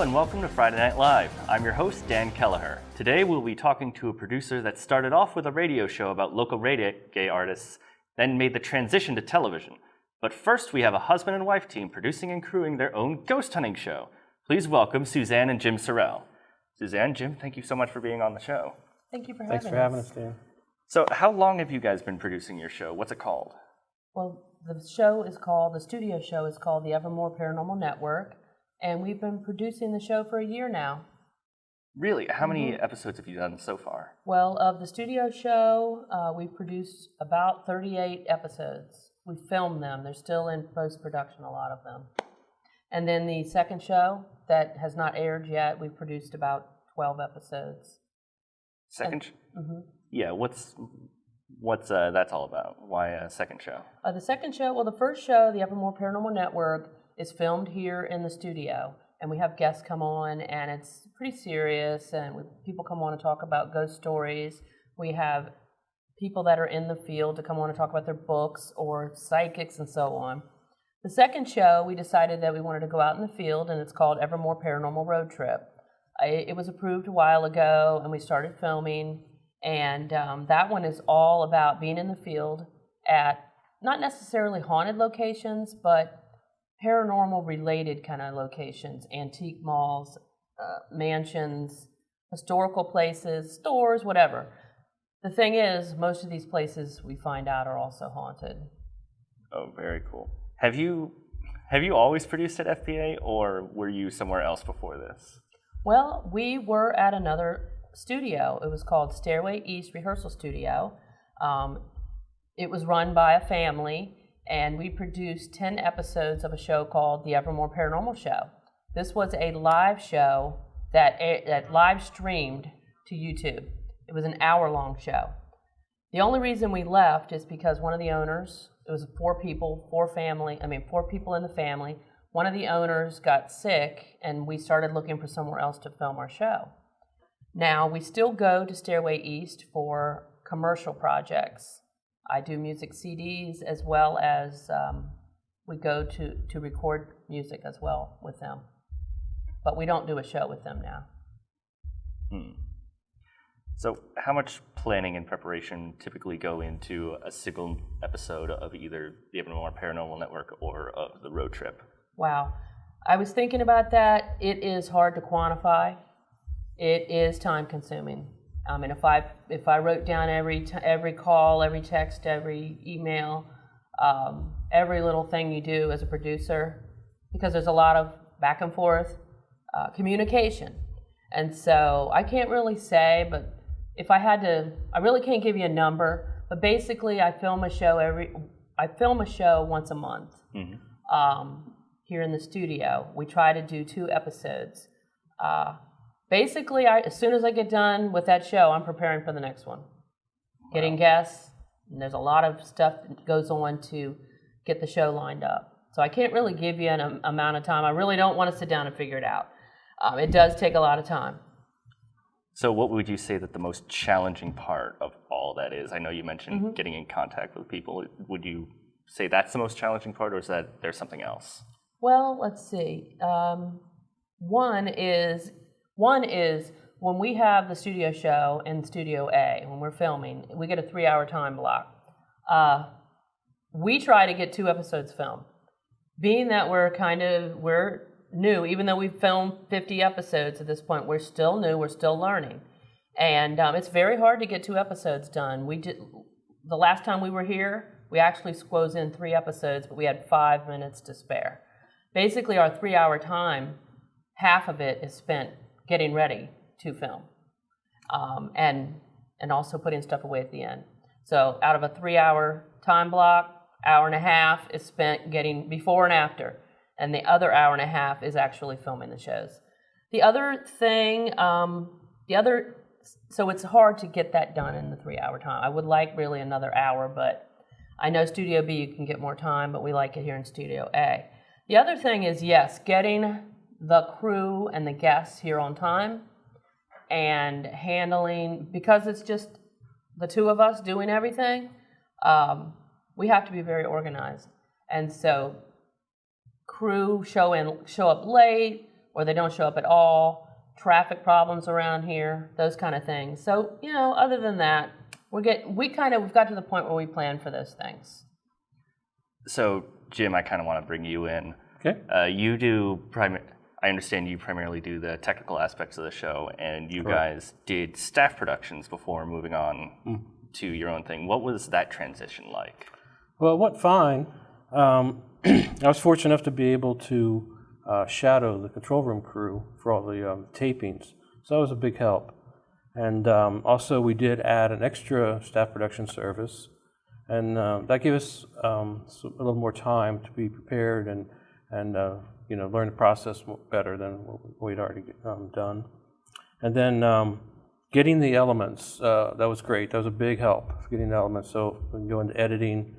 and welcome to Friday Night Live. I'm your host, Dan Kelleher. Today we'll be talking to a producer that started off with a radio show about local reggae artists, then made the transition to television. But first we have a husband and wife team producing and crewing their own ghost hunting show. Please welcome Suzanne and Jim Sorrell. Suzanne, Jim, thank you so much for being on the show. Thank you for having us. Thanks for having us, Dan. So how long have you guys been producing your show? What's it called? Well, the studio show is called the Evermore Paranormal Network, and we've been producing the show for a year now. Really? How many episodes have you done so far? Well, of the studio show, we've produced about 38 episodes. We filmed them. They're still in post-production, a lot of them. And then the second show that has not aired yet, we've produced about 12 episodes. Yeah, what's that's all about? Why a second show? The second show, well, the first show, the Evermore Paranormal Network, is filmed here in the studio, and we have guests come on, and it's pretty serious, and people come on and talk about ghost stories. We have people that are in the field to come on and talk about their books or psychics and so on. The second show, we decided that we wanted to go out in the field, and it's called Evermore Paranormal Road Trip. It was approved a while ago, and we started filming, and that one is all about being in the field at not necessarily haunted locations, but paranormal-related kind of locations, antique malls, mansions, historical places, stores, whatever. The thing is, most of these places we find out are also haunted. Oh, very cool. Have you always produced at FPA, or were you somewhere else before this? Well, we were at another studio. It was called Stairway East Rehearsal Studio. It was run by a family, and we produced 10 episodes of a show called the Evermore Paranormal Show. This was a live show that live streamed to YouTube. It was an hour-long show. The only reason we left is because one of the owners, it was four people in the family. One of the owners got sick, and we started looking for somewhere else to film our show. Now, we still go to Stairway East for commercial projects. I do music CDs as well as we go to record music as well with them. But we don't do a show with them now. So how much planning and preparation typically go into a single episode of either the Evermore Paranormal Network or of the road trip? Wow. I was thinking about that. It is hard to quantify. It is time consuming. I mean, if I wrote down every call, every text, every email, every little thing you do as a producer, because there's a lot of back and forth communication. And so I can't really say, but if I had to, I really can't give you a number, but basically I film a show once a month. Here in the studio. We try to do 2 episodes. Basically, as soon as I get done with that show, I'm preparing for the next one. Getting guests, and there's a lot of stuff that goes on to get the show lined up. So I can't really give you an amount of time. I really don't want to sit down and figure it out. It does take a lot of time. So what would you say that the most challenging part of all that is? I know you mentioned getting in contact with people. Would you say that's the most challenging part, or is that there's something else? Well, let's see. One is when we have the studio show in Studio A, when we're filming, we get a 3-hour time block. We try to get 2 episodes filmed. Being that we're new, even though we've filmed 50 episodes at this point, we're still new, we're still learning. And it's very hard to get 2 episodes done. The last time we were here, we actually squeezed in 3 episodes, but we had 5 minutes to spare. Basically, our 3-hour time, half of it is spent getting ready to film, and also putting stuff away at the end. So out of a 3-hour time block, 1.5 hours is spent getting before and after, and the other 1.5 hours is actually filming the shows. The other thing, so it's hard to get that done in the 3-hour time. I would like really another hour, but I know Studio B you can get more time, but we like it here in Studio A. The other thing is, yes, getting the crew and the guests here on time and handling, because it's just the 2 of us doing everything, we have to be very organized. And so crew show up late, or they don't show up at all, traffic problems around here, those kind of things. So, other than that, we've got to the point where we plan for those things. So, Jim, I kind of want to bring you in. Okay. I understand you primarily do the technical aspects of the show, and you guys did staff productions before moving on to your own thing. What was that transition like? Well, it went fine. I was fortunate enough to be able to shadow the control room crew for all the tapings, so that was a big help. And also, we did add an extra staff production service, and that gave us a little more time to be prepared and learn the process better than what we'd already done. And then getting the elements, that was great. That was a big help, getting the elements. So we can go into editing,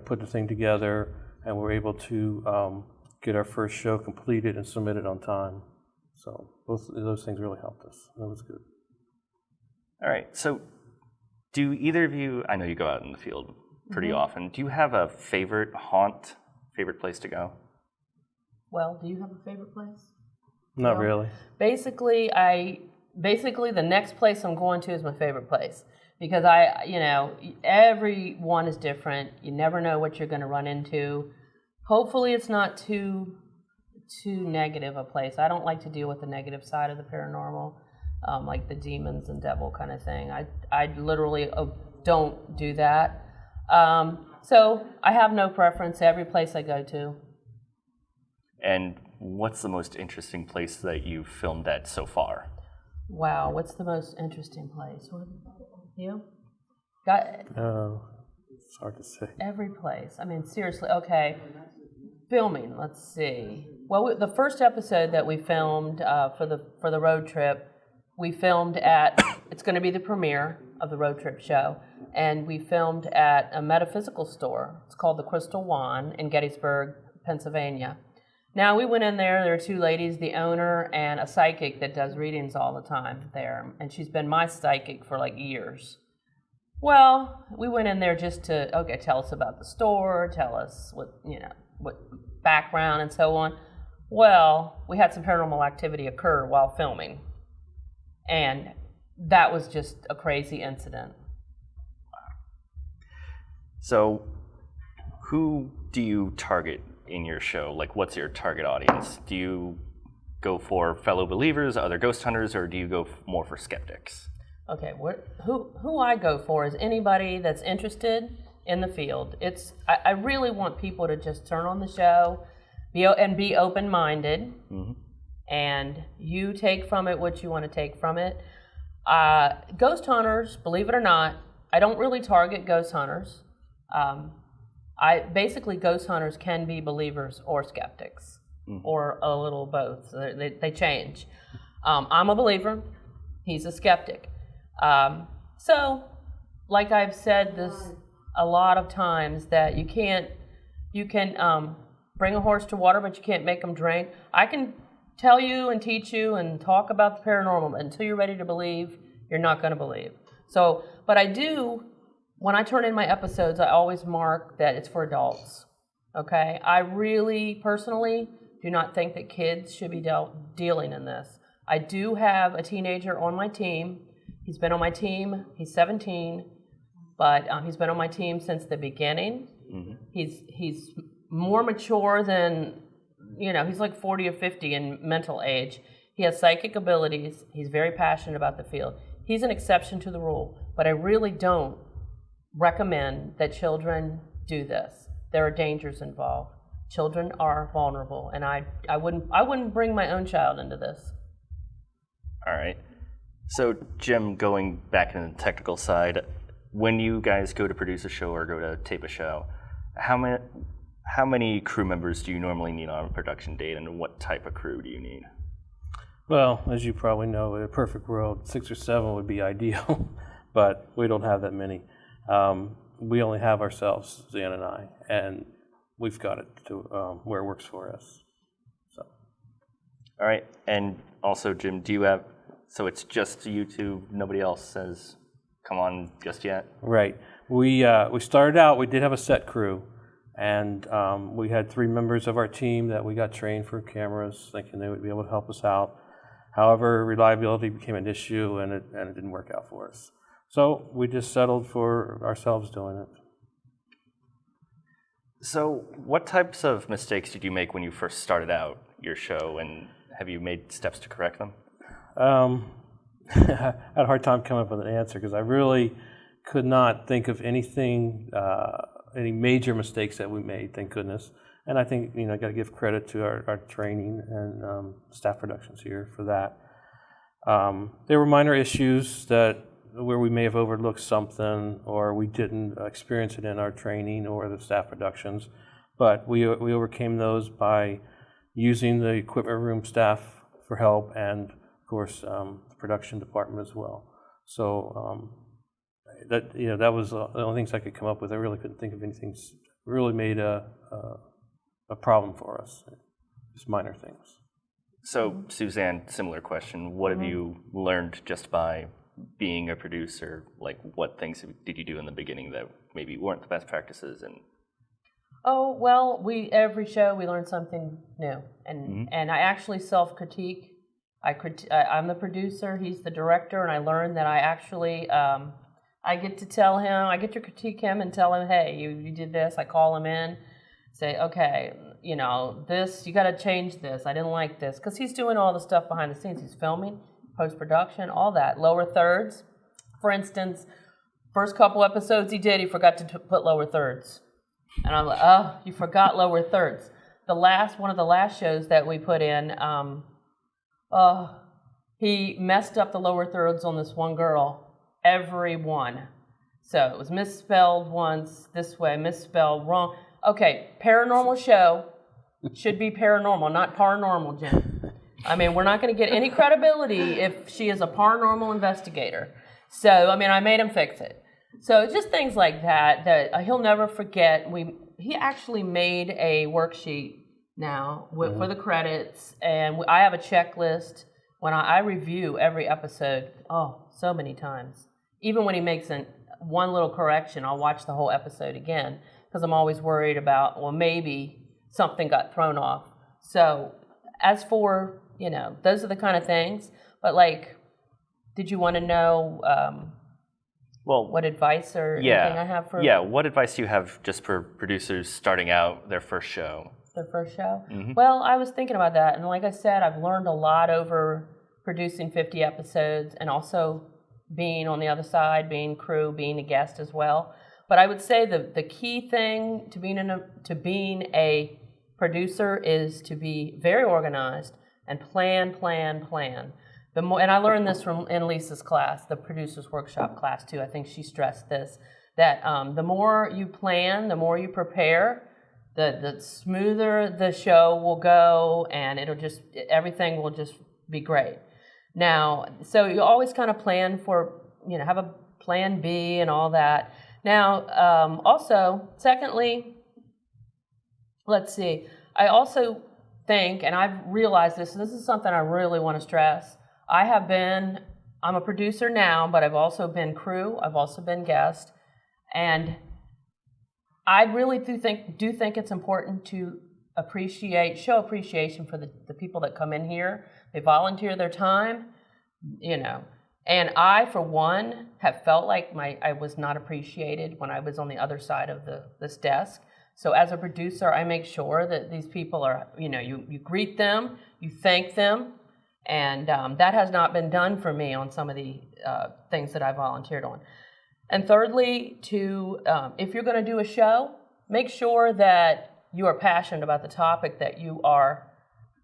put the thing together, and we're able to get our first show completed and submitted on time. So both of those things really helped us. That was good. All right. So do either of you, I know you go out in the field pretty often, do you have a favorite place to go? Well, do you have a favorite place? Not really. Basically, the next place I'm going to is my favorite place because everyone is different. You never know what you're going to run into. Hopefully, it's not too negative a place. I don't like to deal with the negative side of the paranormal, like the demons and devil kind of thing. I literally don't do that. So I have no preference every place I go to. And what's the most interesting place that you've filmed at so far? Wow, what's the most interesting place? You? It's hard to say. Every place. I mean, seriously. Okay. Filming. Let's see. Well, the first episode that we filmed for the road trip, we filmed at. It's going to be the premiere of the road trip show, and we filmed at a metaphysical store. It's called the Crystal Wand in Gettysburg, Pennsylvania. Now, we went in there are two ladies, the owner and a psychic that does readings all the time there, and she's been my psychic for like years. Well, we went in there just to, tell us about the store, tell us what background and so on. Well, we had some paranormal activity occur while filming, and that was just a crazy incident. So, who do you target in your show? Like, what's your target audience? Do you go for fellow believers, other ghost hunters, or do you go more for skeptics? Okay, who I go for is anybody that's interested in the field. I really want people to just turn on the show, be open-minded, and you take from it what you want to take from it. Ghost hunters, believe it or not, I don't really target ghost hunters. Ghost hunters can be believers or skeptics, or a little both. So they change. I'm a believer. He's a skeptic. So, like I've said this a lot of times, that you can bring a horse to water, but you can't make him drink. I can tell you and teach you and talk about the paranormal, but until you're ready to believe, you're not going to believe. So, but I do. When I turn in my episodes, I always mark that it's for adults, okay? I really, personally, do not think that kids should be dealing in this. I do have a teenager on my team. He's been on my team. He's 17, but he's been on my team since the beginning. He's more mature than, he's like 40 or 50 in mental age. He has psychic abilities. He's very passionate about the field. He's an exception to the rule, but I really don't recommend that children do this. There are dangers involved. Children are vulnerable, and I wouldn't bring my own child into this. All right. So, Jim, going back into the technical side, when you guys go to produce a show or go to tape a show, how many crew members do you normally need on a production date, and what type of crew do you need? Well, as you probably know, in a perfect world, 6 or 7 would be ideal, but we don't have that many. We only have ourselves, Suzanne and I, and we've got it to where it works for us. So. All right, and also, Jim, do you have? So it's just you two. Nobody else says, "Come on," just yet. Right. We started out. We did have a set crew, And we had 3 members of our team that we got trained for cameras, thinking they would be able to help us out. However, reliability became an issue, and it didn't work out for us. So we just settled for ourselves doing it. So what types of mistakes did you make when you first started out your show, and have you made steps to correct them? I had a hard time coming up with an answer because I really could not think of anything, any major mistakes that we made, thank goodness. And I think, I got to give credit to our training and staff productions here for that. There were minor issues where we may have overlooked something, or we didn't experience it in our training or the staff productions, but we overcame those by using the equipment room staff for help, and of course the production department as well. So that was the only things I could come up with. I really couldn't think of anything really made a problem for us. Just minor things. So Suzanne, similar question. What have you learned just by being a producer? Like, what things did you do in the beginning that maybe weren't the best practices? And oh, well, every show we learn something new, and I actually self-critique. I'm the producer, he's the director, and I learned that I actually I get to critique him and tell him, hey, you did this. I call him in, say, okay, this, you got to change this. I didn't like this, because he's doing all the stuff behind the scenes. He's filming, post-production, all that. Lower thirds, for instance, first couple episodes he forgot to put lower thirds. And I'm like, oh, you forgot lower thirds. One of the last shows that we put in, he messed up the lower thirds on this one girl, every one. So it was misspelled once this way, misspelled wrong. Okay, paranormal show should be paranormal, not paranormal, Jim. I mean, we're not going to get any credibility if she is a paranormal investigator. So, I mean, I made him fix it. So just things like that he'll never forget. He actually made a worksheet now for the credits, and I have a checklist when I review every episode. Oh, so many times. Even when he makes one little correction, I'll watch the whole episode again, because I'm always worried about, well, maybe something got thrown off. So as for, those are the kind of things. But did you want to know what advice or anything I have for? Yeah, what advice do you have just for producers starting out their first show? Their first show? Mm-hmm. Well, I was thinking about that. And like I said, I've learned a lot over producing 50 episodes, and also being on the other side, being crew, being a guest as well. But I would say the key thing to being a producer is to be very organized and plan. And I learned this in Lisa's class, the Producers Workshop class too. I think she stressed this, that the more you plan, the more you prepare, the smoother the show will go, and everything will just be great. Now, so you always kind of plan for, have a plan B and all that. Now, also, secondly, let's see, I also think, and I've realized this, and this is something I really want to stress, I'm a producer now, but I've also been crew, I've also been guest, and I really do think it's important to show appreciation for the people that come in here. They volunteer their time, and I, for one, have felt like I was not appreciated when I was on the other side of this desk. So as a producer, I make sure that these people are, you greet them, you thank them, and that has not been done for me on some of the things that I volunteered on. And thirdly, if you're going to do a show, make sure that you are passionate about the topic that you are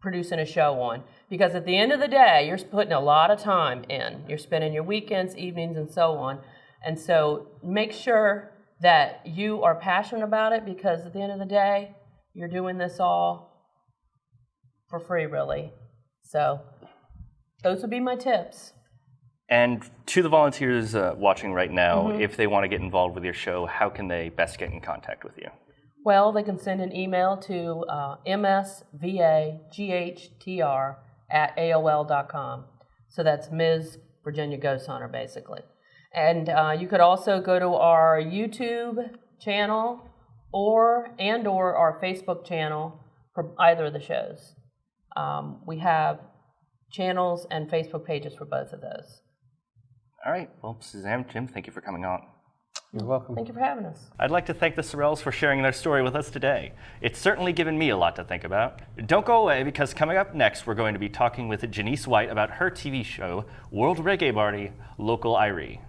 producing a show on. Because at the end of the day, you're putting a lot of time in. You're spending your weekends, evenings, and so on. And so make sure that you are passionate about it, because at the end of the day, you're doing this all for free, really. So those would be my tips. And to the volunteers watching right now, if they want to get involved with your show, how can they best get in contact with you? Well, they can send an email to msvaghtr@aol.com. So that's Ms. Virginia Ghost Hunter, basically. And you could also go to our YouTube channel, or our Facebook channel for either of the shows. We have channels and Facebook pages for both of those. All right. Well, Suzanne, Jim, thank you for coming on. You're welcome. Thank you for having us. I'd like to thank the Sorrells for sharing their story with us today. It's certainly given me a lot to think about. Don't go away, because coming up next, we're going to be talking with Janice White about her TV show, World Reggae Party, Local Irie.